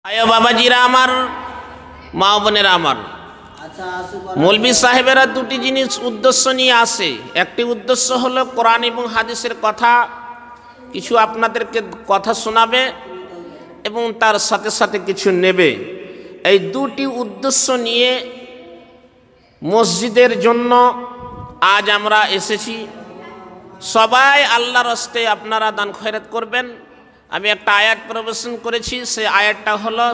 আয় বাবাজিরা আমার, মা বোনেরা আমার, মৌলভী সাহেবেরা দুটি জিনিস উদ্দেশ্য নিয়ে আসে। একটি উদ্দেশ্য হলো কোরআন এবং হাদিসের কথা কিছু আপনাদেরকে কথা শোনাবে এবং তার সাথে সাথে কিছু নেবে। এই দুটি উদ্দেশ্য নিয়ে মসজিদের জন্য আজ আমরা এসেছি। সবাই আল্লাহর হস্তে আপনারা দান খয়রাত করবেন। আমি একটা আয়াত পরিবেশন করেছি, সেই আয়াতটা হলো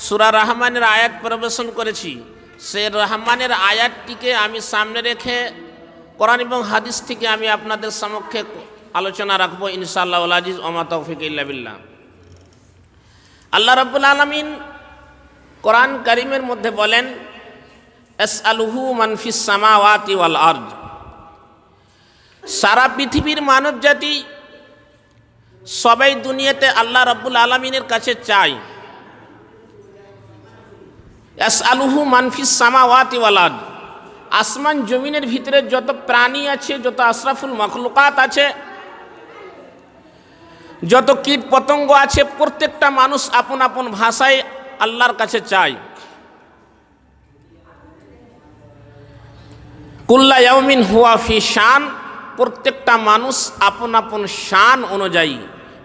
সূরা রহমানের আয়াত পরিবেশন করেছি। সেই রহমানের আয়াতটিকে আমি সামনে রেখে কোরআন এবং হাদিস থেকে আমি আপনাদের সমক্ষে আলোচনা রাখবো ইনশাআল্লাহ আজিজ ওমা তৌফিক ইল্লা বিল্লাহ। আল্লাহ রাব্বুল আলামিন কোরআন কারীমের মধ্যে বলেন, আসআলুহু মান ফিস সামাওয়াতি ওয়াল আরদ। সারা পৃথিবীর মানব জাতি সবাই দুনিয়াতে আল্লাহ রাব্বুল আলামিনের কাছে চায়। আসআলুহু মান ফিস সামাওয়াতি ওয়াল আরদ, আসমান জমিনের ভিতরে যত প্রাণী আছে, যত আশরাফুল মাখলুকাত আছে, যত কীট পতঙ্গ আছে, প্রত্যেকটা মানুষ আপন আপন ভাষায় আল্লাহর কাছে চায়। কুল্লা ইয়াউমিন হুয়া ফি শান, প্রত্যেকটা মানুষ আপন আপন শান অনুযায়ী,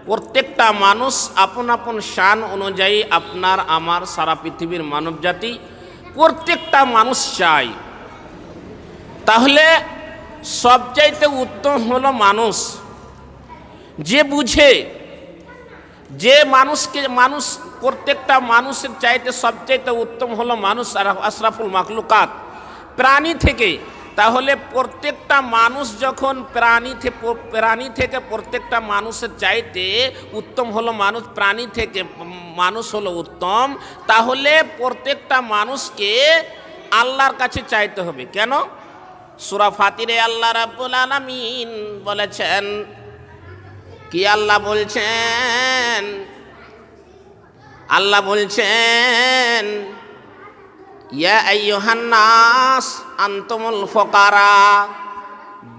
প্রত্যেকটা মানুষ আপন আপন শান অনুযায়ী আপনার আমার সারা পৃথিবীর মানব জাতি প্রত্যেকটা মানুষ চায়। তাহলে সবচাইতে উত্তম হলো মানুষ, যে বুঝে, যে মানুষ প্রত্যেকটা মানুষের চাইতে সবচাইতে উত্তম হলো মানুষ, আশরাফুল মাখলুকাত প্রাণী থেকে। তাহলে প্রত্যেকটা মানুষ যখন প্রাণী থেকে প্রত্যেকটা মানুষের চাইতে উত্তম হলো মানুষ, প্রাণী থেকে মানুষ হলো উত্তম, তাহলে প্রত্যেকটা মানুষকে আল্লাহর কাছে চাইতে হবে। কেন? সূরা ফাতিরে আল্লাহ রাব্বুল আলামিন বলেছেন কি? আল্লাহ বলছেন ইয়া আইয়ুহান নাস আনতুমুল ফুকারা।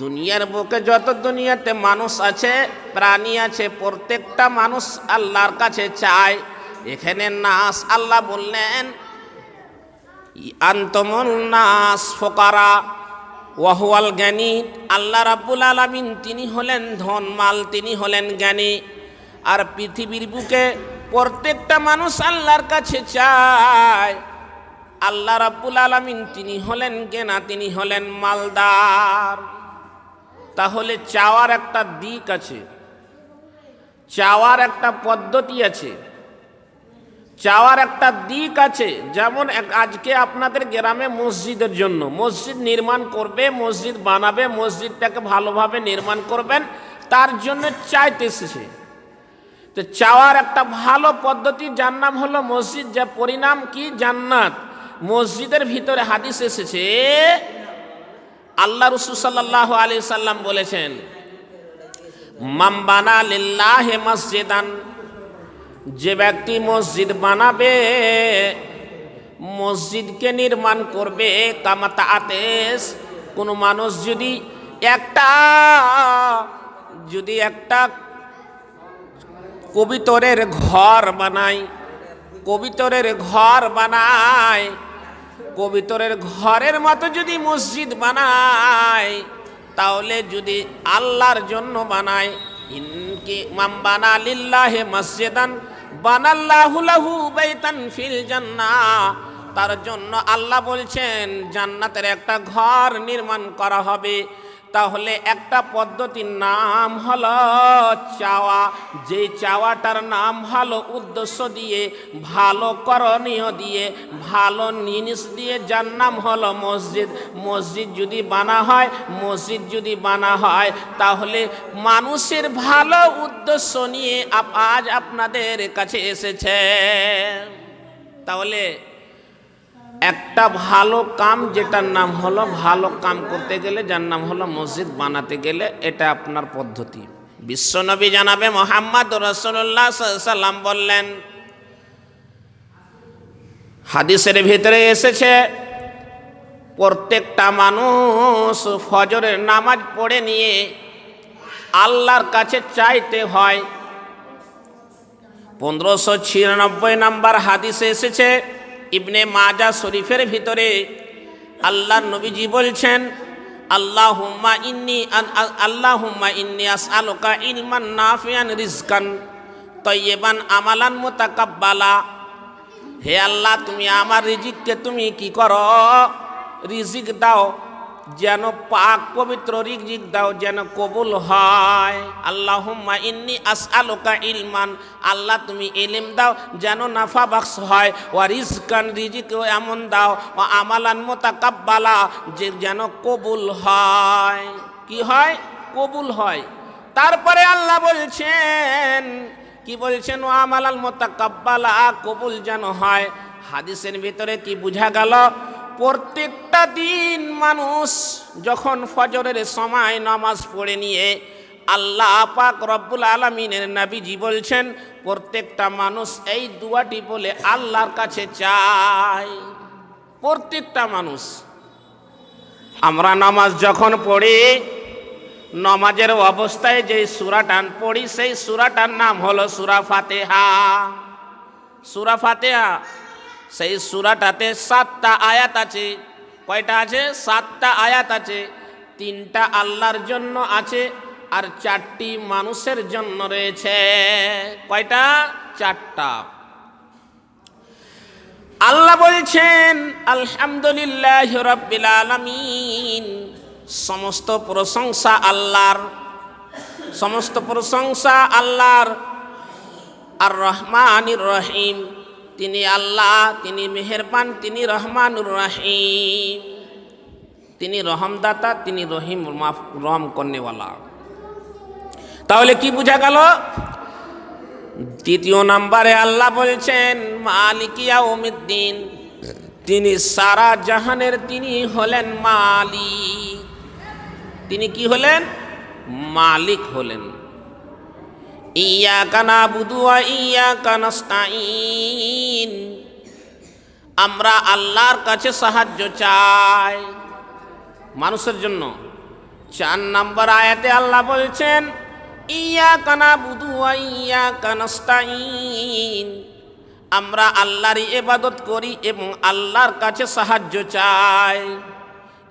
দুনিয়ার বুকে যত দুনিয়াতে মানুষ আছে, প্রাণী আছে, প্রত্যেকটা মানুষ আল্লাহর কাছে চায়। এখানে নাস আল্লাহ বললেন আনতুমুন নাস ফুকারা ওয়া হুয়াল জ্ঞানী। আল্লাহ রাব্বুল আলামিন তিনি হলেন ধনমাল, তিনি হলেন জ্ঞানী। আর পৃথিবীর বুকে প্রত্যেকটা মানুষ আল্লাহর কাছে চায়। আল্লাহ রাব্বুল আলামিন তিনি হলেন জ্ঞানা, তিনি হলেন মালদার। তাহলে চাওয়ার একটা দিক আছে, চাওয়ার একটা পদ্ধতি আছে, চাওয়ার একটা দিক আছে। যেমন আজকে আপনাদের গ্রামে মসজিদের জন্য মসজিদ নির্মাণ করবে, মসজিদ বানাবে, মসজিদটাকে ভালোভাবে নির্মাণ করবেন, তার জন্য চাইতে এসেছে। তো চাওয়ার একটা ভালো পদ্ধতি, যার নাম হলো মসজিদ, যা পরিণাম কি? জান্নাত। মসজিদের ভিতরে হাদিস এসেছে, আল্লাহ রাসূল সাল্লাল্লাহু আলাইহি সাল্লাম বলেছেন, মান বানা লিল্লাহি মসজিদান, যে ব্যক্তি মসজিদ বানাবে, মসজিদকে নির্মাণ করবে, কামাতা আতেস, কোনো মানুষ যদি একটা কবিতরের ঘর বানায়, কবিতরের ঘরের মতো যদি মসজিদ বানায়, তাহলে যদি আল্লাহর জন্য বানায়, ইনকি মান বানা লিল্লাহি মসজিদান বানাল্লাহু লাহু বাইতান ফিল জান্নাহ, তার জন্য আল্লাহ বলছেন জান্নাতের একটা ঘর নির্মাণ করা হবে। তাহলে একটা পদ্ধতির নাম হলো চাওয়া, যে চাওয়াটার নাম ভালো উদ্দেশ্য দিয়ে, ভালো করণীয় দিয়ে, ভালো জিনিস দিয়ে, যার নাম হলো মসজিদ। মসজিদ যদি বানা হয় তাহলে মানুষের ভালো উদ্দেশ্য নিয়ে আজ আপনাদের কাছে এসেছে। তাহলে একটা ভালো কাম, যেটার নাম হলো ভালো কাম করতে গেলে, যার নাম হলো মসজিদ বানাতে গেলে, এটা আপনার পদ্ধতি। বিশ্বনবী জানাবে মুহাম্মদ রাসূলুল্লাহ সাল্লাল্লাহু আলাইহি সাল্লাম বললেন, হাদিসের ভিতরে এসেছে, প্রত্যেকটা মানুষ ফজরের নামাজ পড়ে নিয়ে আল্লাহর কাছে চাইতে হয়। 1596 নম্বর হাদিসে এসেছে ইবনে মাজা শরীফের ভিতরে আল্লাহর নবীজি বলছেন, আল্লাহুম্মা ইন্নি আসআলুকা ইলমান নাফিআন রিজকান তাইয়্যিবান আমালান মুতাকাব্বালা। হে আল্লাহ, তুমি আমার রিজিককে তুমি কি করো? রিজিক দাও, যেন পাক পবিত্র রিজিক দাও, যেন কবুল হয়। আল্লাহুম্মা ইন্নি আসআলুকা ইলমান, আল্লাহ তুমি ইলম দাও যেন নাফা বাক্স হয়। ওয়া রিজকান, রিজিক এমন দাও। ও আমালান মুতাকাব্বালা, যে যেন কবুল হয়। কি হয়? কবুল হয়। তারপরে আল্লাহ বলছেন, কি বলছেন? ও আমালাল মুতাকাব্বালা, কবুল যেন হয়। হাদিসের ভিতরে কি বোঝা গেল? প্রত্যেকটা দিন মানুষ যখন ফজরের সময় নামাজ পড়ে নিয়ে আল্লাহ পাক রব্বুল আলামিনের নবীজি বলছেন, প্রত্যেকটা মানুষ এই দুয়াটি বলে আল্লাহর কাছে চায়। প্রত্যেকটা মানুষ। আমরা নামাজ যখন পড়ি, নামাজের অবস্থায় যে সূরাটা পড়ি, সেই সূরাটার নাম হলো সূরা ফাতিহা। সূরা ফাতিহা, সেই সূরাটাতে 7টা আয়াত আছে। কয়টা আছে? 7টা আয়াত আছে। 3টা আল্লাহর জন্য আছে আর 4টি মানুষের জন্য রয়েছে। কয়টা? 4টা। আল্লাহ বলছেন, আলহামদুলিল্লাহি রাব্বিল আলামিন, সমস্ত প্রশংসা আল্লাহর, সমস্ত প্রশংসা আল্লাহর। আর রহমানির রহিম, তিনি আল্লাহ, তিনি মেহেরবান, তিনি রহমানুর রহিম, তিনি রহমদাতা, তিনি রহিম, রহম করনেওয়ালা। তাহলে কি বোঝা গেল? দ্বিতীয় নম্বরে আল্লাহ বলছেন মালিক ইয়াউমিদ্দিন, তিনি সারা জাহানের তিনি হলেন মালিক। তিনি কি হলেন? মালিক হলেন। ইয়্যাকা না'বুদু ওয়া ইয়্যাকা নাস্তাঈন, আমরা আল্লাহর কাছে সাহায্য চাই মানুষের জন্য। 4 নম্বর আয়াতে আল্লাহ বলছেন ইয়্যাকা না'বুদু ওয়া ইয়্যাকা নাস্তাঈন, আমরা আল্লাহরই ইবাদত করি এবং আল্লাহর কাছে সাহায্য চাই।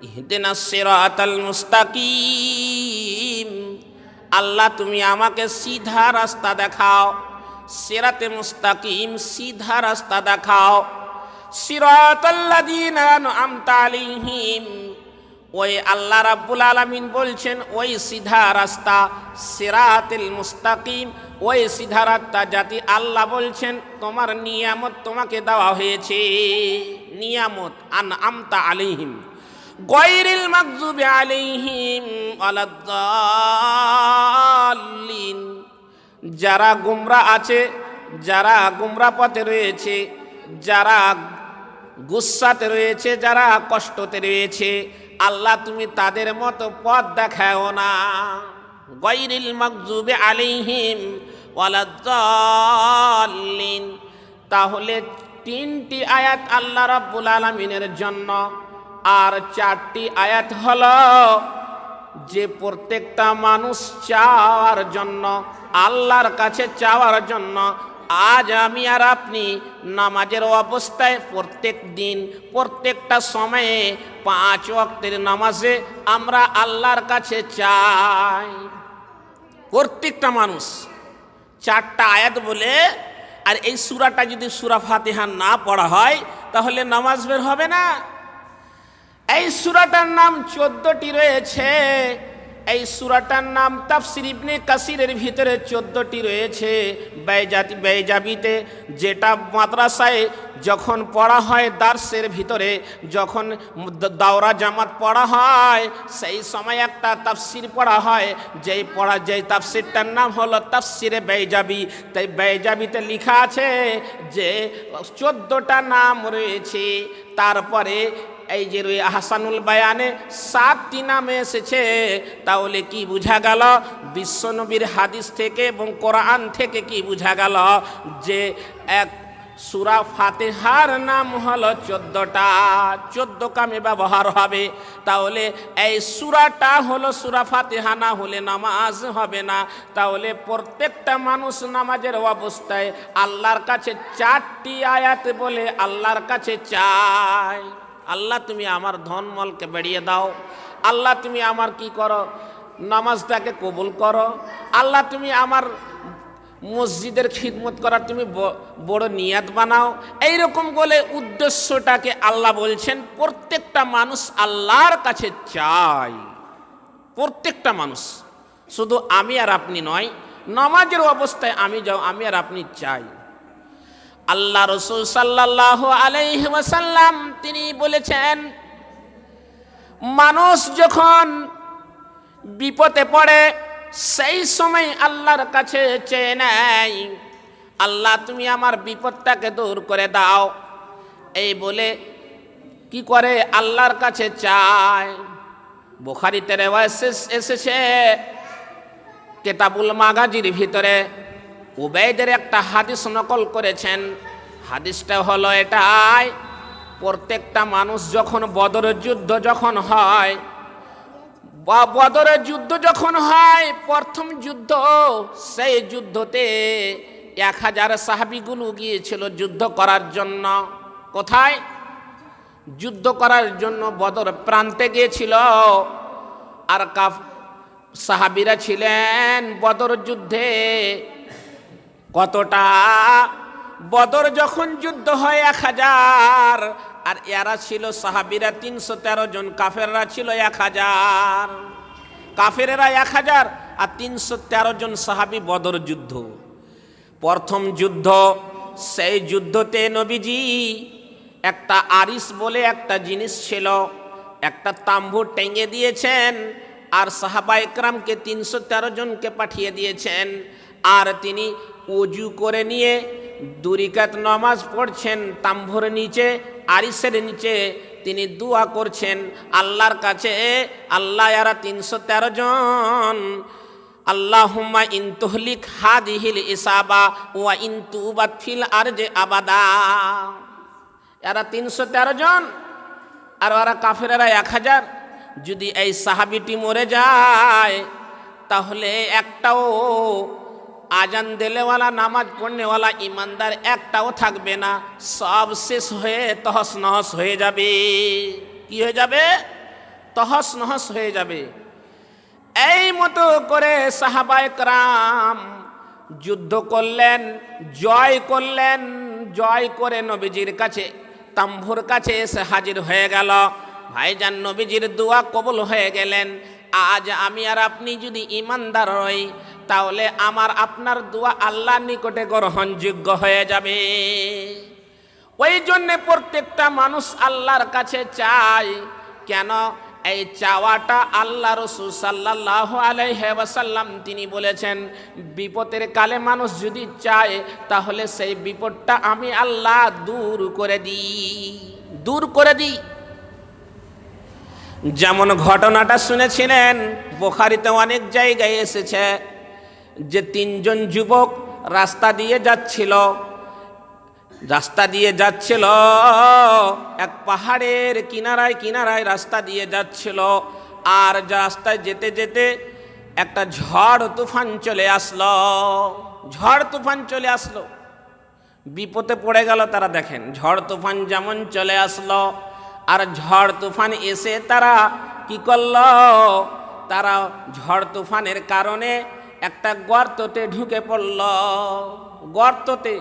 ইহদিনাস সিরাতাল মুস্তাকিম, আল্লাহ তুমি আমাকে সিধা রাস্তা দেখাও। সিরাতে মুস্তাকিম, সিধা রাস্তা দেখাও। সিরাতাল্লাযীনা আন'আমতা আলাইহিম, ওই আল্লাহ রাব্বুল আলামিন বলছেন ওই সিধা রাস্তা, সিরাতুল মুস্তাকিম, ওই সিধা রাস্তা জাতি আল্লাহ বলছেন তোমার নিয়ামত তোমাকে দেওয়া হয়েছে। নিয়ামত আন'আমতা আলাইহিম গায়রিল মাগযুবি আলাইহিম ওয়ালাদ-দাল্লিন, যারা গুমরা আছে, যারা গুমরা পথে রয়েছে, যারা গুসাতে রয়েছে, যারা কষ্টতে রয়েছে, আল্লাহ তুমি তাদের মতো পথ দেখাও না। গায়রিল মাগযুবি আলাইহিম ওয়ালাদ-দাল্লিন। তাহলে 3টি আয়াত আল্লাহ রাব্বুল আলামিনের জন্য, আর 4টি আয়াত হলো যে প্রত্যেকটা মানুষ চাওয়ার জন্য, আল্লাহর কাছে চাওয়ার জন্য। আজ আমি আর আপনি নামাজের অবস্থায় প্রত্যেক দিন প্রত্যেকটা সময়ে 5 ওয়াক্তের নামাজে আমরা আল্লাহর কাছে চাই। প্রত্যেকটা মানুষ 4টা আয়াত বলে, আর এই সূরাটা যদি সূরা ফাতিহা না পড়া হয় তাহলে নামাজ বের হবে না। এই সূরাটার নাম 14টি রয়েছে। এই সূরাটার নাম তাফসীর ইবনে কাসিরের ভিতরে 14টি রয়েছে। বাইজাবিতে, যেটা মাদ্রাসায় যখন পড়া হয় দার্সের ভিতরে, যখন দাওরা জামাত পড়া হয়, সেই সময় একটা তাফসীর পড়া হয়। যেই তাফসীরটার নাম হলো তাফসীরে বাইজাবি। তাই বাইজাবিতে লেখা আছে যে 14টা নাম রয়েছে। তারপরে এই যে আহসানুল বায়ানে 7টি নামে এসেছে। তাহলে কি বোঝা গেল? বিশ্বনবীর হাদিস থেকে এবং কোরআন থেকে কি বোঝা গেল? যে সূরা ফাতিহার নাম হলো 14টা, 14 কামে ব্যবহার হবে। তাহলে এই সূরাটা হলো সূরা ফাতিহা, না হলে নামাজ হবে না। তাহলে প্রত্যেকটা মানুষ নামাজের অবস্থায় আল্লাহর কাছে 4টি আয়াত বলে আল্লাহর কাছে চায়, আল্লাহ তুমি আমার ধনমলকে বেরিয়ে দাও, আল্লাহ তুমি আমার কি করো, নামাজটাকে কবুল করো, আল্লাহ তুমি আমার মসজিদের খিদমত করার তুমি বড় নিয়াত বানাও। এইরকম বলে উদ্দেশ্যটাকে আল্লাহ বলছেন প্রত্যেকটা মানুষ আল্লাহর কাছে চাই, প্রত্যেকটা মানুষ, শুধু আমি আর আপনি নয়, নামাজের অবস্থায় আমি আর আপনি চাই। আল্লাহ রাসূল সাল্লাল্লাহু আলাইহি ওয়াসাল্লাম তিনি বলেছেন, মানুষ যখন বিপদে পড়ে সেই সময় আল্লাহর কাছে চেয়ে নেয়, আল্লাহ তুমি আমার বিপদটাকে দূর করে দাও, এই বলে কি করে আল্লাহর কাছে চায়। বুখারীতে রিওয়ায়াত এসেছে, কিতাবুল মাগাজির ভিতরে উবাইদের একটা হাদিস নকল করেছেন। হাদিসটা হলো এটাই, প্রত্যেকটা মানুষ যখন বদরের যুদ্ধ যখন হয়, বা বদরের যুদ্ধ যখন হয়, প্রথম যুদ্ধ, সেই যুদ্ধতে 1000 সাহাবীগুলো গিয়েছিল যুদ্ধ করার জন্য। কোথায়? যুদ্ধ করার জন্য বদর প্রান্তে গিয়েছিল। আর সাহাবীরা ছিলেন বদর যুদ্ধে কতটা, বদর যখন যুদ্ধ হয় 1000, আর এরা ছিল সাহাবীরা 313 জন, কাফেররা ছিল 1000, কাফেরেরা 1000 আর 313 জন সাহাবী বদর যুদ্ধ, প্রথম যুদ্ধ। সেই যুদ্ধতে নবীজি একটা আরিস বলে একটা জিনিস ছিল, একটা তাম্বু টেঙে দিয়েছেন, আর সাহাবা একরামকে 313 জনকে পাঠিয়ে দিয়েছেন। আর তিনি ওযু করে নিয়ে 2 রাকাত নামাজ পড়ছেন তাম্বুর নিচে, আরিসের নিচে তিনি দোয়া করছেন আল্লাহর কাছে, আল্লাহ এরা 313 জন, আল্লাহুম্মা ইন তুহলিক হাদিহিল ইসাবা ওয়া ইন তুবাত ফিল আরজে আবাদা। এরা 313 জন আর ওরা কাফেরেরা 1000। যদি এই সাহাবীটি মরে যায় তাহলে একটাও আজান দেলেওয়ালা, নামাজ পড়নেওয়ালা ইমানদার একটাও থাকবে না, সব শেষ হয়ে তহস নহস হয়ে যাবে। কি হয়ে যাবে? তহস নহস হয়ে যাবে। এই মতো করে সাহাবায়ে কেরাম যুদ্ধ করলেন, জয় করলেন, জয় করে নবীজির কাছে তাম্বুর কাছে এসে হাজির হয়ে গেল। ভাইজান নবীজির দোয়া কবুল হয়ে গেলেন। আজ আমি আর আপনি যদি ইমানদার হই তাহলে আমার আপনার দোয়া আল্লাহর নিকটে গ্রহণযোগ্য হয়ে যাবে। ওই জন্যে প্রত্যেকটা মানুষ আল্লাহর কাছে চায়। কেন? এই চাওয়াটা আল্লাহ রাসূল সাল্লাল্লাহু আলাইহি ওয়াসাল্লাম তিনি বলেছেন, বিপদের কালে মানুষ যদি চায় তাহলে সেই বিপদটা আমি আল্লাহ দূর করে দিই, দূর করে দিই। যেমন ঘটনাটা শুনেছিলেন, বুখারীতে অনেক জায়গায় এসেছে যে 3 জন যুবক রাস্তা দিয়ে যাচ্ছিল, এক পাহাড়ের কিনারায় কিনারায় রাস্তা দিয়ে যাচ্ছিল। আর রাস্তায় যেতে যেতে একটা ঝড় তুফান চলে আসলো, ঝড় তুফান চলে আসলো, বিপদে পড়ে গেল তারা। দেখেন, ঝড় তুফান যেমন চলে আসলো, আর ঝড় তুফান এসে তারা কি করলো, তারা ঝড় তুফানের কারণে একটা গর্ততে ঢুকে পড়ল। গর্ততে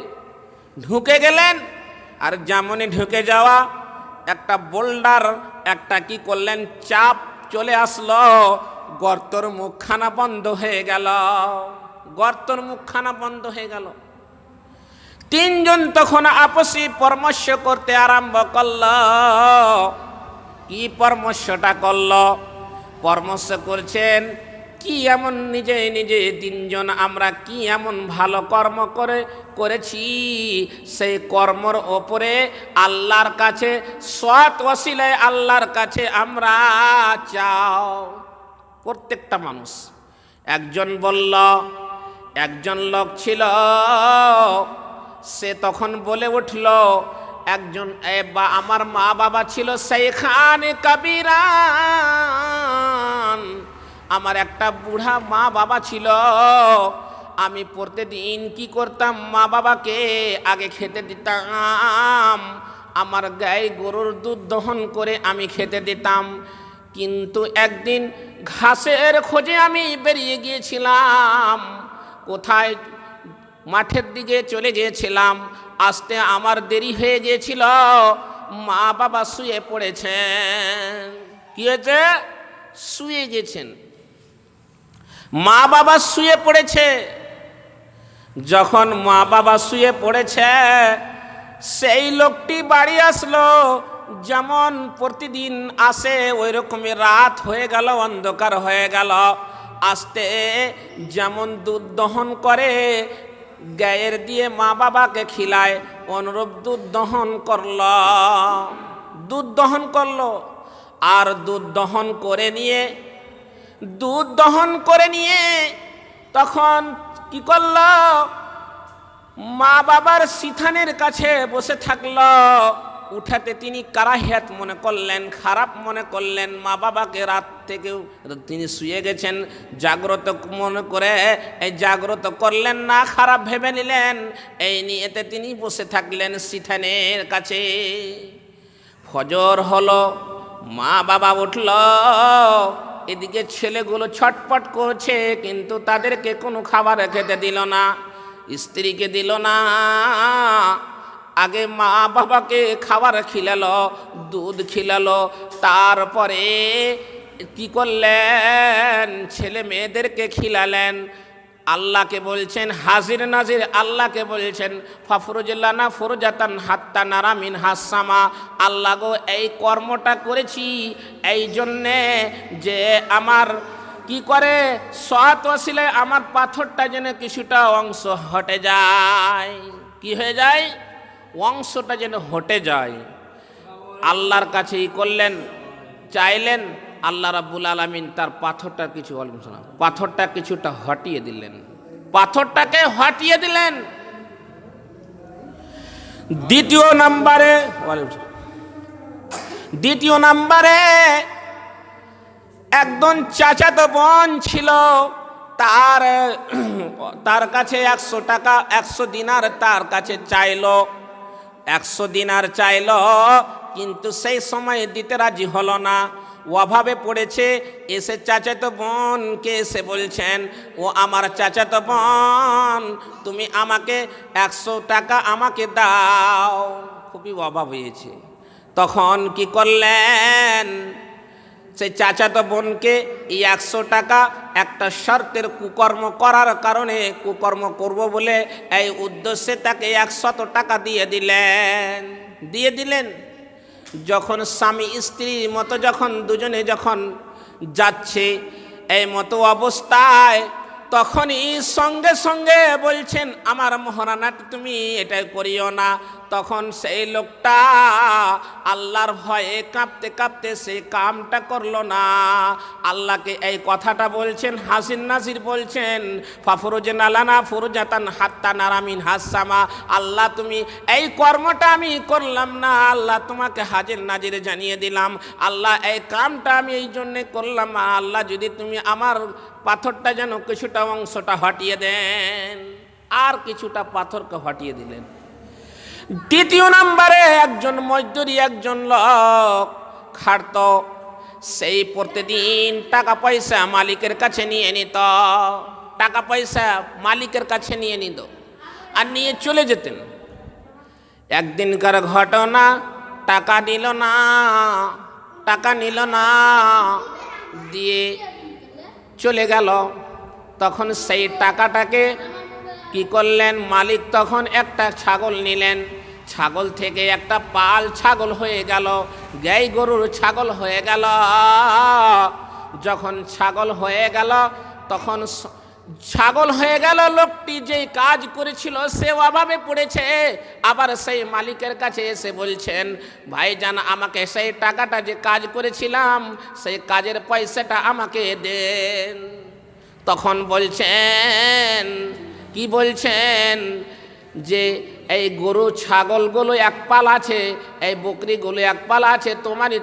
ঢুকে গেলেন, আর যেমনই ঢুকে যাওয়া একটা বোল্ডার, একটা কি করলেন, চাপ চলে আসলো, গর্তর মুখখানা বন্ধ হয়ে গেল, গর্তর মুখখানা বন্ধ হয়ে গেল। 3 জন তখন আপসি পরামর্শ করতে আরম্ভ করল। কি পরামর্শটা করল? পরামর্শ করছেন কি এমন নিজে নিজে 3 জন আমরা কি এমন ভালো কর্ম করেছি, সেই কর্মর ওপরে আল্লাহর কাছে সৎ ওসিলায় আল্লাহর কাছে আমরা চাও। প্রত্যেকটা মানুষ। একজন বলল, একজন লোক ছিল, সে তখন বলে উঠল, একজন আমার মা বাবা ছিল শাইখানে কাবীরান, আমার একটা বুড়া মা বাবা ছিল। আমি প্রতিদিন কি করতাম, মা বাবাকে আগে খেতে দিতাম, আমার গায়ে গরুর দুধ দহন করে আমি খেতে দিতাম। কিন্তু একদিন ঘাসের খোঁজে আমি বেরিয়ে গিয়েছিলাম, কোথায় মাঠের দিকে চলে গিয়েছিলাম, আসতে আমার দেরি হয়ে গিয়েছিল, মা বাবা শুয়ে পড়েছেন। কি হয়েছে? শুয়ে গেছেন, মা বাবা শুয়ে পড়েছে। যখন মা বাবা শুয়ে পড়েছে, সেই লোকটি বাড়ি আসলো, যেমন প্রতিদিন আসে ওই রকমই রাত হয়ে গেল, অন্ধকার হয়ে গেল। আসতে যেমন দুধ দহন করে গায়ের দিয়ে মা বাবাকে খিলায়, অনুরূপ দুধ দহন করলো, দুধ দহন করলো। আর দুধ দহন করে নিয়ে তখন কি করলো, মা বাবার সিথানের কাছে বসে থাকলো। উঠাতে তিনি কারাহিয়াত মনে করলেন, খারাপ মনে করলেন। মা বাবাকে রাত থেকে তিনি শুয়ে গেছেন, জাগ্রত মনে করে এই জাগ্রত করলেন না, খারাপ ভেবে নিলেন। এই নিয়েতে তিনি বসে থাকলেন সিথানের কাছে। ফজর হলো, মা বাবা উঠল, এদিকে ছেলেগুলো ছটপট করছে, কিন্তু তাদেরকে কোনো খাবার খেতে দিল না, স্ত্রীকে দিল না। আগে মা বাবাকে খাবার খিলালো, দুধ খিলালো, তারপরে কি করলেন, ছেলে মেয়েদেরকে খিলালেন। আল্লাহকে বলছেন, হাজির নাজির আল্লাহকে বলছেন, ফাফরুজুল্লানা ফুরজাতান হাত্তা নারা মিন হাসামা, আল্লাহ গো এই কর্মটা করেছি এই জন্যে যে আমার কি করে সৎ ওসিলায় আমার পাথরটা যেন কিছুটা অংশ হটে যায়। কি হয়ে যায়? অংশটা যেন হটে যায়। আল্লাহর কাছে ই করলেন, চাইলেন, আল্লাহ রাব্বুল আলামিন তার পাথরটা পাথরটা কিছুটা হটিয়ে দিলেন, পাথরটাকে হটিয়ে দিলেন। দ্বিতীয় নাম্বারে একজন চাচাতো বোন ছিল, তার কাছে 100 টাকা 100 দিনার তার কাছে চাইলো, 100 দিনার চাইলো, কিন্তু সেই সময় দিতে রাজি হলো না, অভাবে পড়েছে। এসে চাচাতো বোনকে এসে বলছেন, ও আমার চাচাতো বোন, তুমি আমাকে 100 টাকা আমাকে দাও, খুবই অভাব হয়েছে। তখন কি করলেন, সেই চাচাতো বোনকে এই 100 টাকা একটা শর্তের কুকর্ম করার কারণে, কুকর্ম করব বলে এই উদ্দেশ্যে তাকে 100 টাকা দিয়ে দিলেন। যখন স্বামী স্ত্রীর মতো যখন দুজনে যখন যাচ্ছে এই মতো অবস্থায়, তখনই সঙ্গে সঙ্গে বলছেন, আমার মহারানাটি তুমি এটা করিও না। তখন সেই লোকটা আল্লাহর ভয়ে কাঁপতে কাঁপতে সে কামটা করলো না। আল্লাহকে এই কথাটা বলছেন, হাসিন নাজির বলছেন, ফাফরুজনা লানা ফুরজাতান হাত্তা নারা মিন হাসামা, আল্লাহ তুমি এই কর্মটা আমি করলাম না, আল্লাহ তোমাকে হাজির নাজির জানিয়ে দিলাম, আল্লাহ এই কামটা আমি এই জন্যে করলাম, আল্লাহ যদি তুমি আমার পাথরটা যেন কিছুটা অংশটা হটিয়ে দেন। আর কিছুটা পাথরকে হটিয়ে দিলেন। দ্বিতীয় নাম্বারে একজন মজদুরি, একজন লোক খাটত, সেই প্রতিদিন টাকা পয়সা মালিকের কাছে নিয়ে নিত, টাকা পয়সা মালিকের কাছে নিয়ে নিত আর নিয়ে চলে যেতেন। একদিনকার ঘটনা, টাকা নিল না দিয়ে চলে গেল। তখন সেই টাকাটাকে কি করলেন, মালিক তখন একটা ছাগল নিলেন, ছাগল থেকে একটা পাল ছাগল হয়ে গেল, গাই গরুর ছাগল হয়ে গেল। যখন ছাগল হয়ে গেল, তখন ছাগল হয়ে গেল, লোকটি যেই কাজ করেছিল সে অভাবে পড়েছে, আবার সেই মালিকের কাছে এসে বলছেন, ভাইজান আমাকে সেই টাকাটা যে কাজ করেছিলাম সেই কাজের পয়সাটা আমাকে দেন। তখন বলছেন, কি বলছেন, যে এই গরু ছাগলগুলো এক পাল আছে, এই বকরিগুলো এক পাল আছে,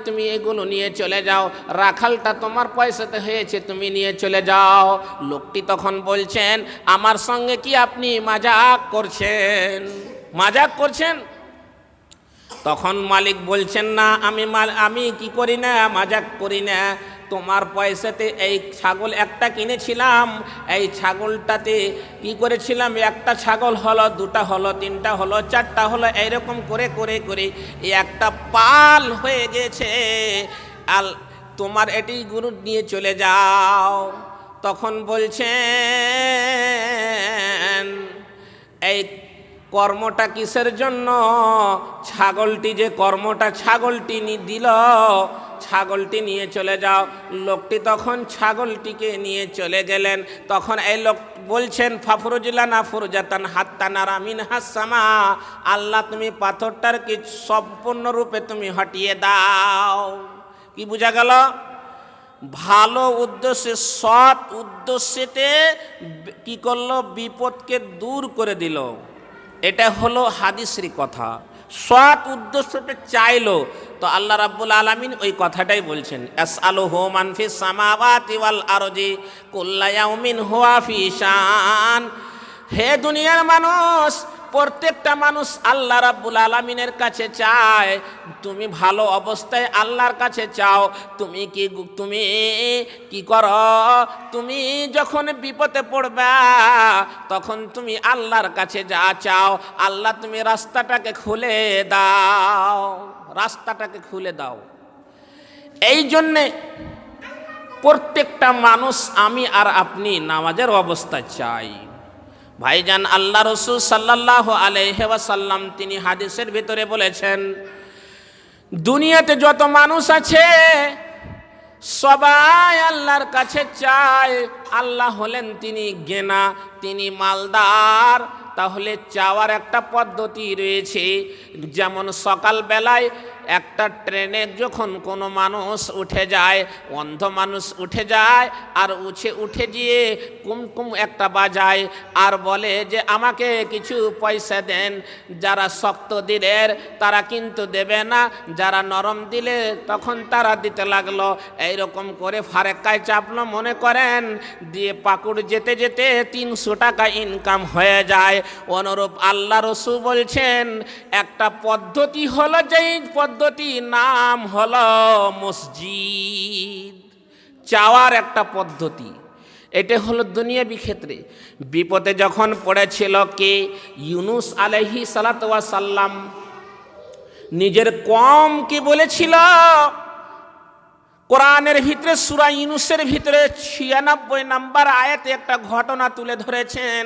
তুমি এগুলো নিয়ে চলে যাও, রাখালটা তোমার পয়সাতে হয়েছে, তুমি নিয়ে চলে যাও। লোকটি তখন বলছেন, আমার সঙ্গে কি আপনি মজাক করছেন? মজাক করছেন? তখন মালিক বলছেন, না, আমি কি করি না, মজাক করি না। তোমার পয়সাতে এই ছাগল একটা কিনেছিলাম, এই ছাগলটাতে কি করেছিলাম, একটা ছাগল হলো, দুটা হলো, তিনটা হলো, চারটা হলো, এইরকম করে করে করে এই একটা পাল হয়ে গেছে। তোমার এটি গরু নিয়ে চলে যাও। তখন বলছেন, এই কর্মটা কিসের জন্য? ছাগলটি যে কর্মটা ছাগলটি দিল, ছাগলটি নিয়ে চলে যাও। লোকটি তখন ছাগলটিকে নিয়ে চলে গেলেন। তখন এই লোক বলছেন, ফাফরুজলানা ফুরজাতান হাত্তা নারা মিনহাস সামা, আল্লাহ তুমি পাথরটার কি সম্পূর্ণরূপে তুমি হটিয়ে দাও। কি বোঝা গেল? ভালো উদ্দেশ্যে, সৎ উদ্দেশ্যেতে কি করলো, বিপদকে দূর করে দিল। এটা হলো হাদিসের কথা। সৎ উদ্দেশ্যতে চাইলো তো আল্লাহ রাব্বুল আলামিন ওই কথাটাই বলছেন, আসআলুহু মান ফিস সামাওয়াতি ওয়াল আরদি কুল্লা ইয়াউমিন হুয়া ফি শান। হে দুনিয়ার মানুষ, প্রত্যেকটা মানুষ আল্লাহ রাব্বুল আলামিনের কাছে চায়। তুমি ভালো অবস্থায় আল্লাহর কাছে চাও। তুমি কি করো? তুমি যখন বিপদে পড়বা তখন তুমি আল্লাহর কাছে যা চাও, আল্লাহ তুমি রাস্তাটাকে খুলে দাও, রাস্তাটাকে খুলে দাও। এই জন্যে প্রত্যেকটা মানুষ, আমি আর আপনি নামাজের অবস্থা চাই। ভাইজান, আল্লাহ রসুল সাল্লাল্লাহু আলাইহি ওয়াসাল্লাম তিনি হাদিসের ভিতরে বলেছেন, দুনিয়াতে যত মানুষ আছে সবাই আল্লাহর কাছে চায়। আল্লাহ হলেন তিনি জ্ঞানা, তিনি মালদার। তাহলে চাওয়ার একটা পদ্ধতি রয়েছে। যেমন সকালবেলায় একটা ট্রেনে যখন কোনো মানুষ উঠে যায়, অন্ধ মানুষ উঠে যায়, আর উঠে গিয়ে কুমকুম একটা বাজায় আর বলে যে আমাকে কিছু পয়সা দেন। যারা শক্ত দিলের তারা কিন্তু দেবে না, যারা নরম দিলে তখন তারা দিতে লাগলো। এইরকম করে ফারেক্কায় চাপলো, মনে করেন দিয়ে পাকুড় যেতে যেতে 300 টাকা ইনকাম হয়ে যায়। অনুরূপ আল্লাহ রসুল বলছেন, একটা পদ্ধতি হলো, যেই পদ্ধতির নাম হলো মসজিদ। চাওয়ার একটা পদ্ধতি। এটা হলো দুনিয়াবি ক্ষেত্রে। বিপদে যখন পড়েছিল কে? ইউনুস আলাইহিস সালাতু ওয়াস সালাম নিজের কওমকে বলেছিল। কোরআনের ভিতরে সূরা ইউনুসের ভিতরে 96 নম্বর আয়াতে একটা ঘটনা তুলে ধরেছেন।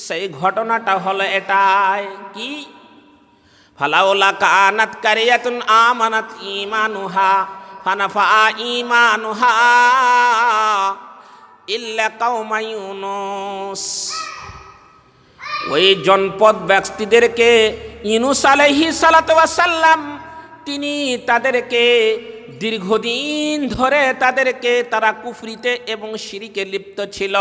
সেই ঘটনাটা হলো এটাই, কি? ফালাউলা কানাত কারিয়াতুন আমানাত ঈমানুহা ফানাফা ঈমানুহা ইল্লা কাওমা ইউনুস। ওই জনপদ ব্যক্তিদেরকে ইউনুস আলাইহিস সালাতু ওয়াস সালাম তিনি তাদেরকে দীর্ঘদিন ধরে তারা কুফরিতে এবং শিরকে লিপ্ত ছিল।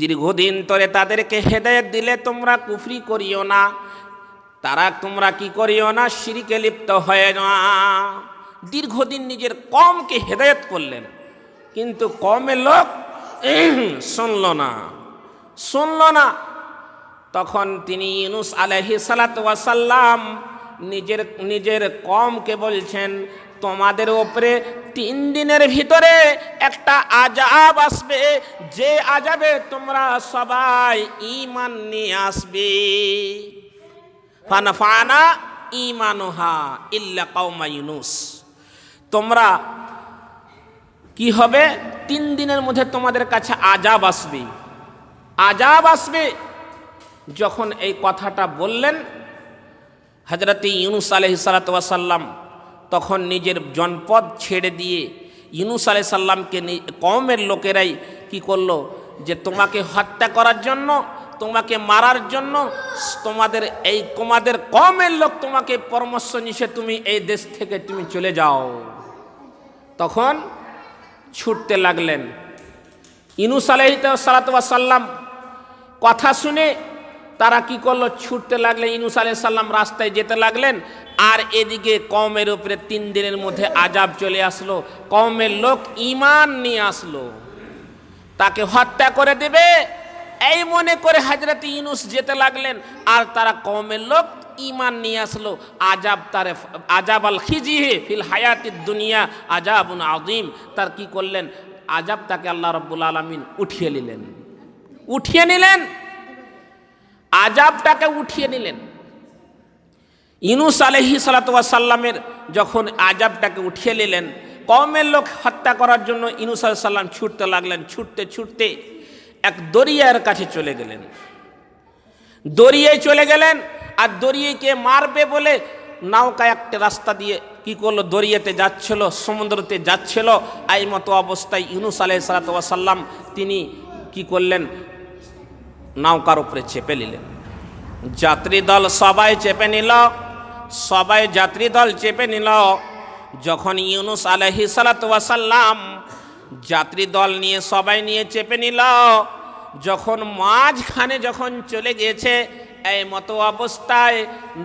দীর্ঘদিন ধরে তাদেরকে হেদায়েত দিলে তোমরা কুফরি করিও না, তোমরা কি করিও না, শিরকে লিপ্ত হয়ে না। দীর্ঘদিন নিজের কওমকে হেদায়েত করলেন, কিন্তু কওমের লোক শুনল না। তখন তিনি ইউনুস আলাইহিস সালাতু ওয়াস সালাম নিজের কওমকে বলছেন, তোমাদের উপরে 3 দিনের ভিতরে একটা আযাব আসবে, যে আযাবে তোমরা সবাই ঈমান নিয়ে আসবে। ফানাফানা ঈমানুহা ইল্লা কাওমা ইউনুস। তোমরা কি হবে? 3 দিনের মধ্যে তোমাদের কাছে আযাব আসবে। যখন এই কথাটা বললেন হযরত ইউনুস আলাইহিস সালাতু ওয়াস সালাম, তখন নিজের জনপদ ছেড়ে দিয়ে ইউনুস আলাইহিস সালামকে কওমের লোকেরাই কি করলো, যে তোমাকে হত্যা করার জন্য, তোমাকে মারার জন্য তোমাদের কওমের লোক তোমাকে পরামর্শ নিছে, তুমি এই দেশ থেকে তুমি চলে যাও। তখন ছুটতে লাগলেন। ইউনুস আলাইহিস সালাতু ওয়াস সালাম কথা শুনে তারা কি করলো, ছুটতে লাগলেন। ইউনূস আলাইহিস সালাম রাস্তায় যেতে লাগলেন, আর এদিকে কওমের উপরে 3 দিনের মধ্যে আযাব চলে আসলো। কওমের লোক ঈমান নিয়ে আসলো, তাকে হত্যা করে দেবে এই মনে করে হযরত ইউনূস যেতে লাগলেন, আর তারা কওমের লোক ঈমান নিয়ে আসলো। আযাব তার আযাব আল খিজিহি ফিল হায়াতিদ দুনিয়া আযাবুন আযীম। তার কি করলেন, আযাব তাকে আল্লাহ রাব্বুল আলামিন উঠিয়ে নিলেন, আযাবটাকে উঠিয়ে নিলেন। ইউনূস আলাইহিস সালাতু ওয়াস সালামের যখন আযাবটাকে উঠিয়ে নিলেন, কওমের লোক হত্যা করার জন্য ইউনূস আলাইহিস সালাম ছুটতে লাগলেন। ছুটতে এক দরিয়ার কাছে চলে গেলেন, দরিয়ায় চলে গেলেন। আর দরিয়াকে মারবে বলে নৌকা একটা রাস্তা দিয়ে কি করলো, দরিয়াতে যাচ্ছিল, সমুদ্রতে যাচ্ছিল। এই মতো অবস্থায় ইউনূস আলাইহিস সালাতু ওয়াস সালাম তিনি কি করলেন, নৌকার উপরে চেপে নিলেন। যাত্রী দল সবাই চেপে নিল, সবাই যাত্রী দল চেপে নিল। যখন ইউনূস আলাইহিস সালাতু ওয়াস সালাম যাত্রী দল নিয়ে সবাই নিয়ে চেপে নিল, যখন মাঝখানে যখন চলে গিয়েছে, এই মতো অবস্থায়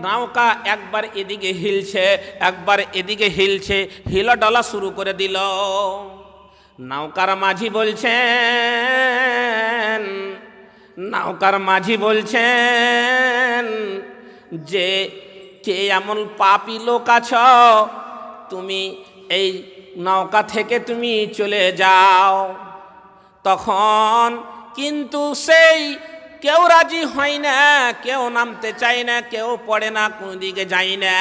নৌকা একবার এদিকে হিলছে, একবার এদিকে হিলছে, হিলাডলা শুরু করে দিল। নৌকার মাঝি বলছেন যে কে এমন পাপী লোক আছো, তুমি এই নৌকা থেকে তুমি চলে যাও। তখন কিন্তু সেই কেউ রাজি হয় না, কেউ নামতে চায় না, কেউ পড়ে না, কোন দিকে যায় না।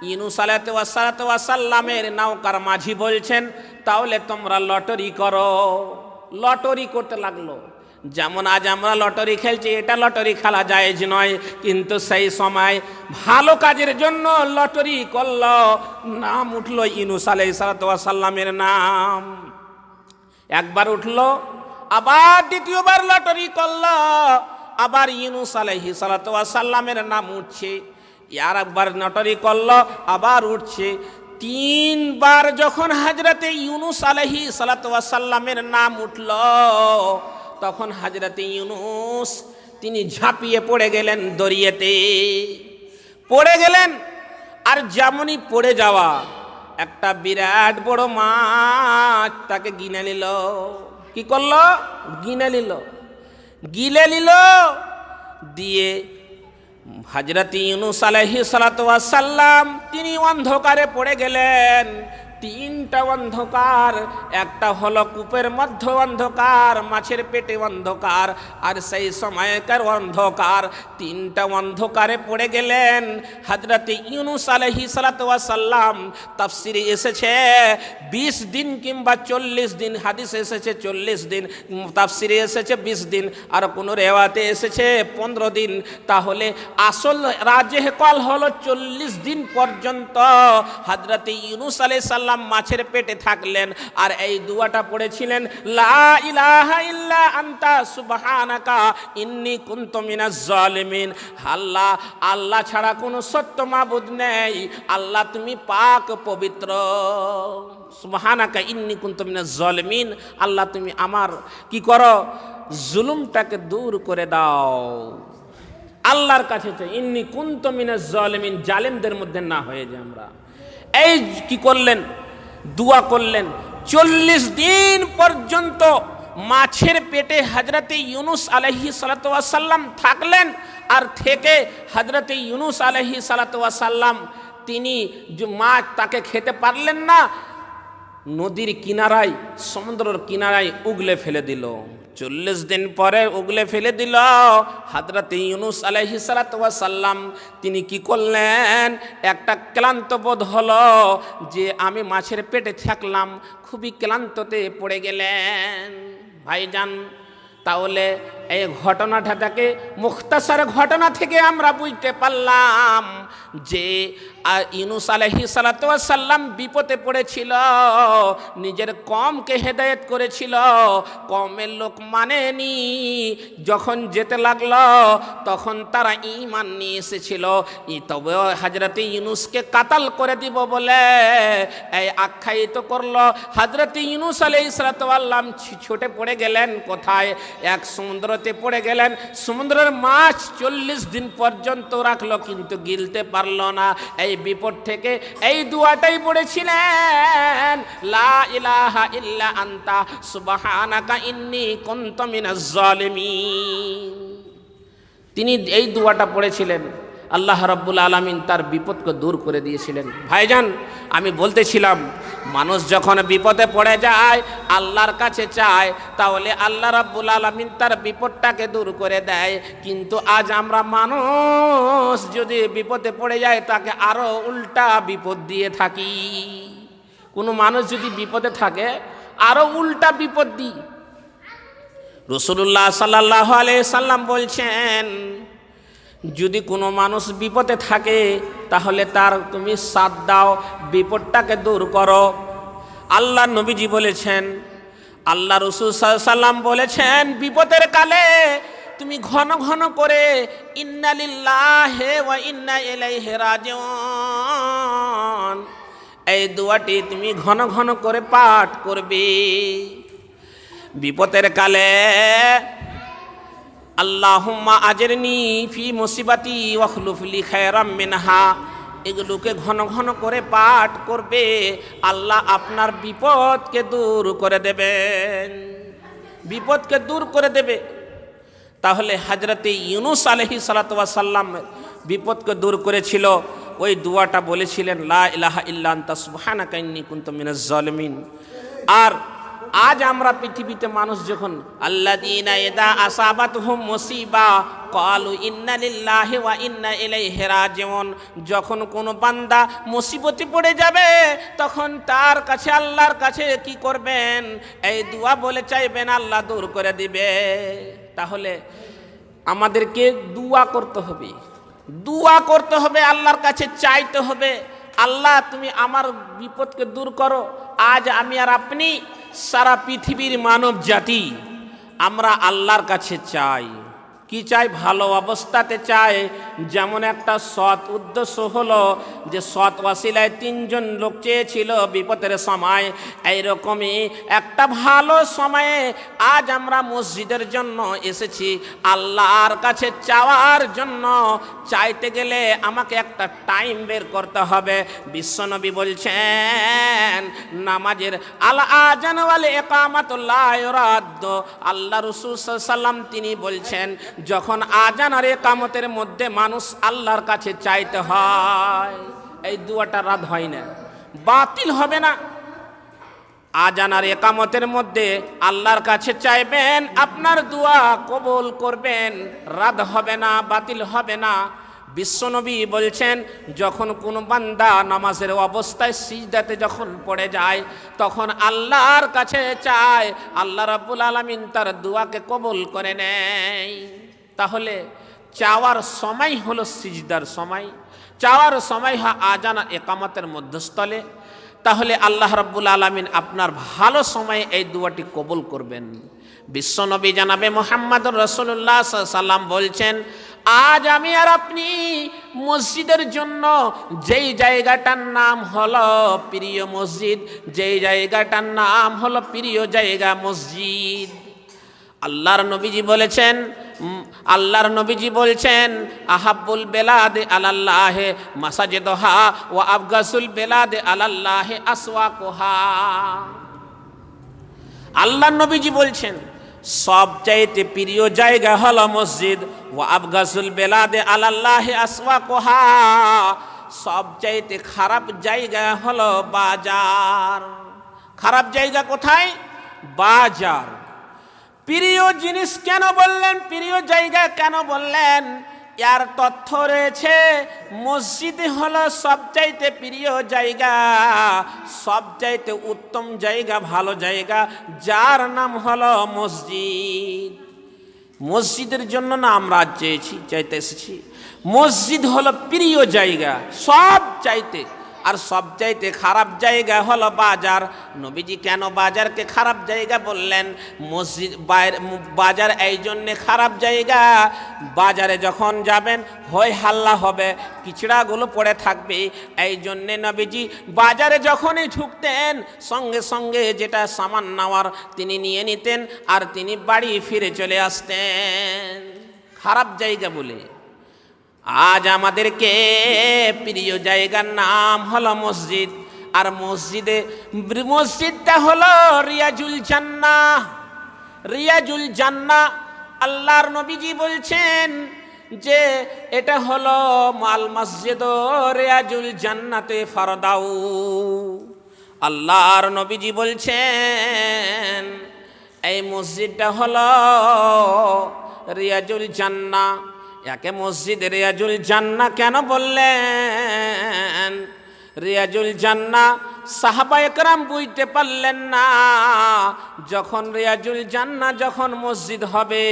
ইউনূস আলাইহিস সালামের নৌকার মাঝি বলছেন, তাহলে তোমরা লটারি করো। লটারি করতে লাগলো। যেমন আজ আমরা লটারি খেলছি, এটা লটারি খেলা জায়েজ নয়, কিন্তু সেই সময় ভালো কাজের জন্য লটারি করলো। নাম উঠলো ইউনূস আলাইহিস সালামের নাম। একবার উঠলো, আবার দ্বিতীয়বার লটারি করলো, আবার ইউনূস আলাইহিস সালামের নাম উঠছে। আর একবার লটারি করলো, আবার উঠছে। 3 বার যখন হযরতে ইউনূস আলাইহিস সালামের নাম উঠল, তখন হযরতে ইউনূস তিনি ঝাঁপিয়ে পড়ে গেলেন, দরিয়াতে পড়ে গেলেন। আর যেমনই পড়ে যাওয়া, একটা বিরাট বড় মাছ তাকে গিলে নিল। কি করলো, গিলে নিল। দিয়ে হযরত ইউনূস আলাইহিস সালাম তিনি অন্ধকারে পড়ে গেলেন। 3টা অন্ধকার, একটা হলো কূপের মধ্যে অন্ধকার, মাছের পেটে অন্ধকার, আর সেই সময়কার অন্ধকার। 3টা অন্ধকারে পড়ে গেলেন হযরত ইউনূস আলাইহিস সালাম। তাফসিরে এসেছে 20 দিন কিংবা 40 দিন, হাদিসে এসেছে 40 দিন, তাফসিরে এসেছে 20 দিন, আর কোন রেওয়াতে এসেছে 15 দিন। তাহলে আসল রাজেহ কল হলো 40 দিন পর্যন্ত হযরত ইউনূস আলাইহিস সালাম মাছের পেটে থাকলেন। আর এই দুয়াটা পড়েছিলেন, লা ইলাহা ইল্লা আনতা সুবহানাকা ইন্নী কুনতু মিনাজ জালিমিন। আল্লাহ, আল্লাহ ছাড়া কোনো সত্য মাবুদ নেই, আল্লাহ তুমি পাক পবিত্র। সুবহানাকা ইন্নী কুনতু মিনাজ জালিমিন, আল্লাহ তুমি আমার কি করো, জুলুমটাকে দূর করে দাও। আল্লাহর কাছে চাই, ইন্নী কুনতু মিনাজ জালিমিন, জালেমদের মধ্যে না হয়ে যায় আমরা। এই কি করলেন, দোয়া করলেন। 40 দিন পর্যন্ত মাছের পেটে হযরতে ইউনূস আলাইহিস সালাম থাকলেন। আর থেকে হযরতে ইউনূস আলাইহিস সালাম তিনি যে মাছ তাকে খেতে পারলেন না, নদীর কিনারায়, সমুদ্রের কিনারায় উগলে ফেলে দিল। 40 দিন পরে উগলে ফেলে দিল। হযরতে ইউনূস আলাইহিস সালাম তিনি কি করলেন, একটা ক্লান্ত বোধ হলো যে আমি মাছের পেটে থাকলাম, খুবই ক্লান্ততে পড়ে গেলেন। ভাইজান, তাহলে এই ঘটনাটা থেকে, মুখতাসার ঘটনা থেকে আমরা বুঝতে পারলাম যে ইউনূস আলাইহিস সালাম বিপদে পড়েছিল, নিজের কওমকে হেদায়েত করেছিল, কওমের লোক মানেনি। যখন যেতে লাগলো তখন তারা ঈমান নিয়ে এসেছিল। তবে হযরতে ইউনূসকে কাতাল করে দিব বলে এই আখ্যায়িত করলো। হযরতে ইউনূস আলাইহিস সালাম ছুটে পড়ে গেলেন কোথায়, এক সমুদ্র সমুদ্রতে পড়ে গেলেন। সমুদ্রের মাছ 40 দিন পর্যন্ত রাখলো, কিন্তু গিলতে পারল না। এই বিপদ থেকে এই দুয়াটাই পড়েছিলেন, লা ইলাহা ইল্লা আনতা সুবহানাকা ইন্নী কুনতু মিনাজ জালিমিন। তিনি এই দুয়াটা পড়েছিলেন, আল্লাহ রাব্বুল আলামিন তার বিপদকে দূর করে দিয়েছিলেন। ভাইজান, আমি বলতেছিলাম, মানুষ যখন বিপদে পড়ে যায়, আল্লাহর কাছে চায়, তাহলে আল্লাহ রাব্বুল আলামিন তার বিপদটাকে দূর করে দেয়। কিন্তু আজ আমরা মানুষ যদি বিপদে পড়ে যায়, তাকে আরো উল্টা বিপদ দিয়ে থাকি। কোনো মানুষ যদি বিপদে থাকে, আরো উল্টা বিপদ দিই। রাসূলুল্লাহ সাল্লাল্লাহু আলাইহি সাল্লাম বলছেন, যদি কোনো মানুষ বিপদে থাকে, তাহলে তার তুমি সাথ দাও, বিপদটাকে দূর করো। আল্লাহ নবীজি বলেছেন, আল্লাহ রাসূল সাল্লাল্লাহু আলাইহি সাল্লাম বলেছেন, বিপদের কালে তুমি ঘন ঘন করে ইন্না লিল্লাহি ওয়া ইন্না ইলাইহি রাজিউন, এই দোয়াটি তুমি ঘন ঘন করে পাঠ করবে। বিপদের কালে আল্লাহুম্মা আজরনি ফি মুসিবাতি ওয়াখলুফ লি খায়রাম মিনহা, এগুলোকে ঘন ঘন করে পাঠ করবে, আল্লাহ আপনার বিপদকে দূর করে দেবেন, বিপদকে দূর করে দেবে। তাহলে হযরতে ইউনূস আলাইহিস সালাতু ওয়াস সালাম বিপদকে দূর করেছিল, ওই দুয়াটা বলেছিলেন, লা ইলাহা ইল্লা আনতা সুবহানাকা ইন্নী কুনতু মিনাজ জালিমিন। আর আজ আমরা পৃথিবীতে মানুষ যখন আল্লাযীনা ইযা আসাবাতহুম মুসিবা ক্বালু ইন্না লিল্লাহি ওয়া ইন্না ইলাইহি রাজিউন, যখন কোনো বান্দা মুসিবতে পড়ে যাবে, তখন তার কাছে, আল্লাহর কাছে কি করবেন? এই দোয়া বলে চাইবেন, আল্লাহ দূর করে দিবে। তাহলে আমাদেরকে দোয়া করতে হবে, দোয়া করতে হবে, আল্লাহর কাছে চাইতে হবে, আল্লাহ তুমি আমার বিপদকে দূর করো। আজ আমি আর আপনি, সারা পৃথিবীর মানব জাতি, আমরা আল্লাহর কাছে চাই। কি চাই? ভালো অবস্থাতে চাই। যেমন একটা সৎ উদ্দেশ্য হলো যে সৎ ওয়াসিলায় 3 জন লোক চেয়েছিল বিপদের সময়, এইরকমই একটা ভালো সময়ে আজ আমরা মসজিদের জন্য এসেছি, আল্লাহর কাছে চাওয়ার জন্য। চাইতে গেলে আমাকে একটা টাইম বের করতে হবে। বিশ্বনবী বলছেন, নামাজের আল আযান ওয়াল ইকামাতু লা ইউরাদ্দ। আল্লাহ রাসূল সাল্লাল্লাহু আলাইহি সাল্লাম তিনি বলছেন, যখন আযান আর ইকামতের মধ্যে মানুষ আল্লাহর কাছে চাইতে হয়, এই দুয়াটা রাদ হয় না, বাতিল হবে না। আযান আর ইকামতের মধ্যে আল্লাহর কাছে চাইবেন, আপনার দোয়া কবুল করবেন, রাদ হবে না, বাতিল হবে না। বিশ্বনবী বলছেন, যখন কোনো বান্দা নামাজের অবস্থায় সিজদাতে যখন পড়ে যায়, তখন আল্লাহর কাছে চায়, আল্লাহ রাব্বুল আলামিন তার দোয়াকে কবুল করে নেয়। তাহলে চাওয়ার সময় হলো সিজদার সময়, চাওয়ার সময় হয় আযান আর ইকামতের মধ্যস্থলে। তাহলে আল্লাহ রাব্বুল আলামিন আপনার ভালো সময়ে এই দোয়াটি কবুল করবেন। বিশ্বনবী জনাবে মুহাম্মদুর রাসূলুল্লাহ সাল্লাল্লাহু আলাইহি ওয়াসাল্লাম বলছেন, আজ আমি আর আপনি মসজিদের জন্য যেই জায়গাটার নাম হলো প্রিয় মসজিদ, যেই জায়গাটার নাম হলো প্রিয় জায়গা মসজিদ, আল্লাহর নবীজি বলছেন আহাব্বুল বেলাদে আলাল্লাহে মাসাজিদুহা ওয়া আবগাসুল বেলাদে আলাল্লাহে আসওয়াকুহা। আল্লাহর নবীজি বলছেন, সবচাইতে প্রিয় জায়গা হলো মসজিদ, ওয়া আবগাসুল বেলাদে আলাল্লাহে আসওয়াকুহা, সবচাইতে খারাপ জায়গা হলো বাজার। খারাপ জায়গা কোথায়? বাজার। প্রিয় জিনিস কেন বললেন, প্রিয় জায়গা কেন বললেন? এর তথ্য রয়েছে, মসজিদ হলো সবচাইতে প্রিয় জায়গা, সবচাইতে উত্তম জায়গা, ভালো জায়গা, যার নাম হলো মসজিদ। মসজিদের জন্য না আমরা চাইতে এসেছি, মসজিদ হলো প্রিয় জায়গা, সব চাইতে আর সবচাইতে খারাপ জায়গা হলো বাজার। নবীজি কেন বাজারকে খারাপ জায়গা বললেন? মসজিদ বাজার এই জন্যে খারাপ জায়গা, বাজারে যখন যাবেন হই হাল্লা হবে, পিছড়াগুলো পড়ে থাকবে। এই জন্যে নবীজি বাজারে যখনই ঢুকতেন সঙ্গে সঙ্গে যেটা সামান নেওয়ার তিনি নিয়ে নিতেন আর তিনি বাড়ি ফিরে চলে আসতেন, খারাপ জায়গা বলে। আজ আমাদেরকে প্রিয় জায়গার নাম হলো মসজিদ, আর মসজিদটা হলো রিয়াজুল জান্নাহ। রিয়াজুল জান্নাহ, আল্লাহর নবীজি বলছেন যে এটা হলো মাল মসজিদ রিয়াজুল জান্নাতে ফারদাউ। আল্লাহর নবীজি বলছেন এই মসজিদটা হলো রিয়াজুল জান্নাহ। একে মসজিদ রিয়াজুল জান্নাহ কেন বললেন? রিয়াজুল জান্নাহ সাহাবায়ে কেরাম বুঝতে পারলেন না, যখন রিয়াজুল জান্নাহ যখন মসজিদ হবে,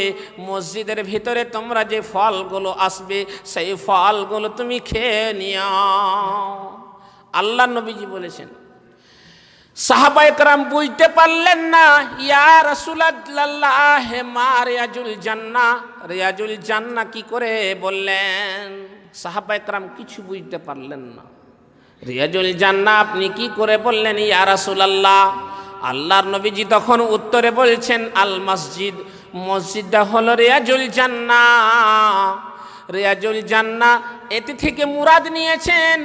মসজিদের ভিতরে তোমরা যে ফলগুলো আসবে সেই ফলগুলো তুমি খেয়ে নিও। আল্লাহ নবীজি বলেছেন। সাহাবায়ে কেরাম বুঝতে পারলেন না, ইয়া রাসূলুল্লাহ মা রিয়াজুল জান্নাহ, রিয়াজুল জান্নাহ কি করে বললেন? সাহাবায়ে কেরাম কিছু বুঝতে পারলেন না। রিয়াজুল জান্নাহ আপনি কি করে বললেন ইয়া রাসূলুল্লাহ? আল্লাহর নবীজি তখন উত্তরে বলছেন আল মসজিদ, মসজিদটা হলো রিয়াজুল জান্নাহ। রিয়াজুল জান্নাহ এতে থেকে মুরাদ নিয়েছেন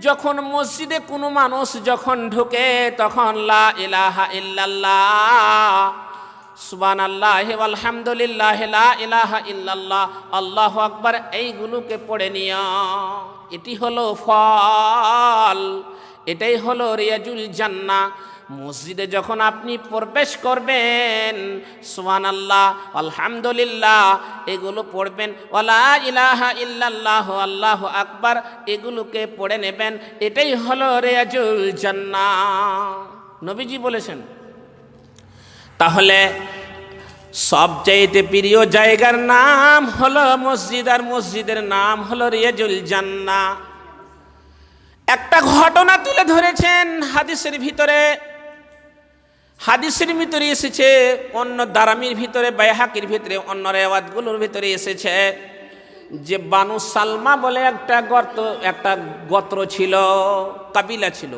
যখন মসজিদে কোনো মানুষ যখন ঢোকে তখন লা ইলাহা ইল্লাল্লাহ সুবহানাল্লাহি ওয়ালহামদুলিল্লাহ লা ইলাহা ইল্লাল্লাহ আল্লাহু আকবার এইগুলোকে পড়ে নিও। এটি হলো ফল, এটাই হলো রিয়াজুল জান্নাহ। মসজিদে যখন আপনি প্রবেশ করবেন সুবহানাল্লাহ আলহামদুলিল্লাহ এগুলো পড়বেন, ওয়ালা ইলাহা ইল্লাল্লাহ আল্লাহু আকবার এগুলোকে পড়ে নেবেন, এটাই হলো রিয়াজুল জান্নাহ নবীজি বলেছেন। তাহলে সবচাইতে প্রিয় জায়গার নাম হলো মসজিদ, আর মসজিদের নাম হলো রিয়াজুল জান্নাহ। একটা ঘটনা তুলে ধরেছেন হাদিসের ভিতরে। হাদিসের ভিতরে এসেছে, অন্য দারামির ভিতরে, বাইহাকির ভিতরে, অন্য রেওয়ায়াতগুলোর ভিতরে এসেছে যে বানু সালমা বলে একটা গোত্র ছিল, কাবিলা ছিল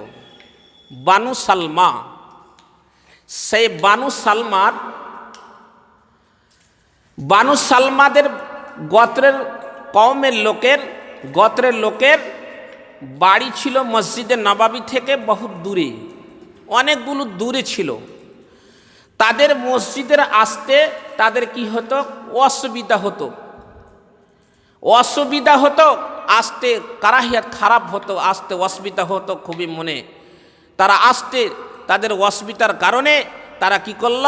বানু সালমা। সেই বানু সালমাদের গোত্রের লোকের বাড়ি ছিল মসজিদে নববী থেকে বহুত দূরে, অনেকগুলো দূরে ছিল। তাদের মসজিদের আসতে তাদের কি হতো? অসুবিধা হতো আসতে, কারাহিয়াত খারাপ হতো, আসতে অসুবিধা হতো খুবই মনে। তারা আসতে তাদের অসুবিধার কারণে তারা কি করল?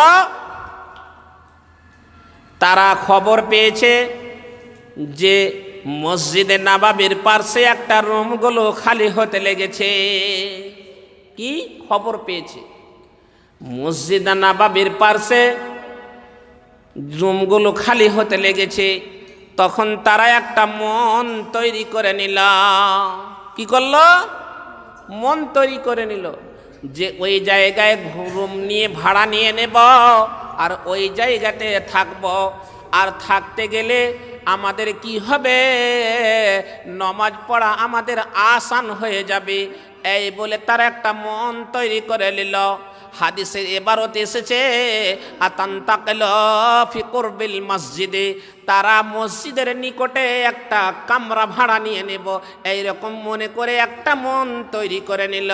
তারা খবর পেয়েছে যে মসজিদে নববীর পাশে একটা রুমগুলো খালি হতে লেগেছে। কি খবর পেয়েছে? মসজিদে নববীর পাশে রুমগুলো খালি হতে লেগেছে। তখন তারা একটা মন তৈরি করে নিল। কি করলো? মন তৈরি করে নিল যে ওই জায়গায় রুম নিয়ে ভাড়া নিয়ে নেব আর ওই জায়গাতে থাকব। আর থাকতে গেলে আমাদের কি হবে? নামাজ পড়া আমাদের আসান হয়ে যাবে। এই বলে তারা একটা মন তৈরি করে নিল। হাদিসে এবারত এসেছে আতান্তাকাল ফি কুরবিল মসজিদে, তারা মসজিদের নিকটে একটা কামরা ভাড়া নিয়ে নেব এইরকম মনে করে একটা মন তৈরি করে নিল।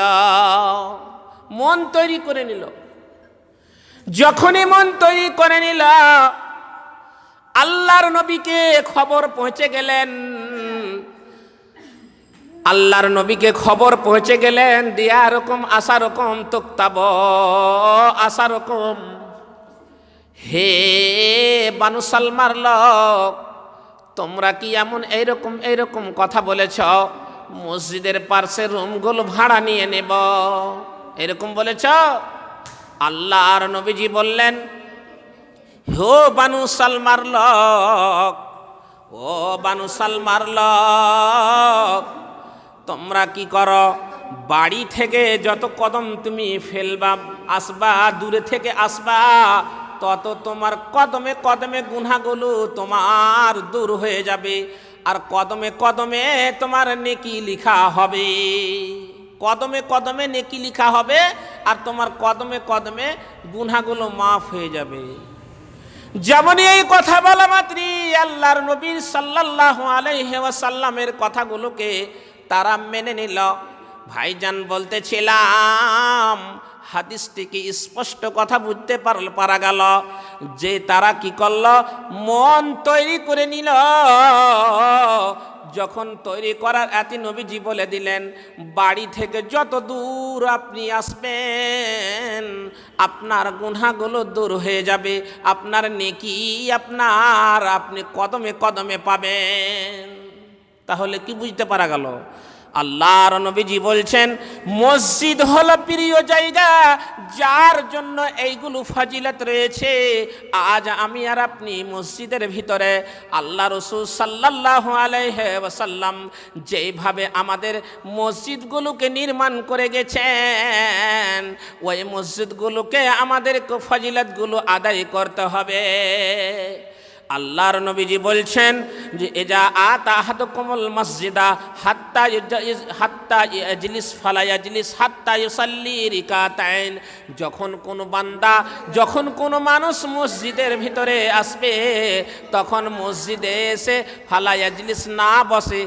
যখনই মন তৈরি করে নিল, আল্লাহর নবীকে খবর পৌঁছে গেলেন। দিয়া রকম আসা রকম তুক্তাব আসা রকম, হে বানু সালমার লোক, তোমরা কি এমন এইরকম কথা বলেছ? মসজিদের পাশে রুমগুলো ভাড়া নিয়ে নেব এরকম বলেছ? আল্লাহর নবীজি বললেন, হো বানু সালমার লোক, ও বানু সালমার লোক, তোমরা কি করো? বাড়ি থেকে যত কদম তুমি ফেলবা আসবা, দূরে থেকে আসবা, তত তোমার কদমে কদমে গুনাহগুলো তোমার দূর হয়ে যাবে। আর কদমে কদমে তোমার নেকি লিখা হবে, কদমে কদমে নেকি লিখা হবে, আর তোমার কদমে কদমে গুনাহগুলো মাফ হয়ে যাবে। যেমন এই কথা বলা মাত্রই আল্লাহর নবী সাল্লাল্লাহু আলাইহি ওয়াসাল্লামের কথাগুলোকে তারা মেনে নিল। ভাইজান বলতেছিলাম হাদিস থেকে স্পষ্ট কথা বুঝতে পারা গেল যে তারা কি করল, মন তৈরি করে নিল। যখন তৈরি করার এতি নবীজি বলে দিলেন, বাড়ি থেকে যত দূর আপনি আসবেন আপনার গুনাহগুলো দূর হয়ে যাবে, আপনার নেকি আপনি কদমে কদমে পাবেন। তাহলে কি বুঝতে পারা গেল? আল্লাহর নবীজি বলছেন মসজিদ হলো প্রিয় জায়গা, যার জন্য এইগুলো ফাজিলত রয়েছে। আজ আমি আর আপনি মসজিদের ভিতরে আল্লাহ রাসূল সাল্লাল্লাহু আলাইহি ওয়াসাল্লাম যেভাবে আমাদের মসজিদগুলোকে নির্মাণ করে গেছেন, ওই মসজিদগুলোকে আমাদেরকে ফাজিলতগুলো আদায় করতে হবে। আল্লাহর নবীজি বলছেন যে এজা আতা আহাদুকুমুল মসজিদা হাত্তা ইয়াজলিস ফালা ইয়াজলিস হাত্তা ইউসাল্লি রাকাতাইন। যখন কোনো বান্দা, যখন কোনো মানুষ মসজিদের ভিতরে আসবে, তখন মসজিদে এসে ফালা ইয়াজলিস না বসে,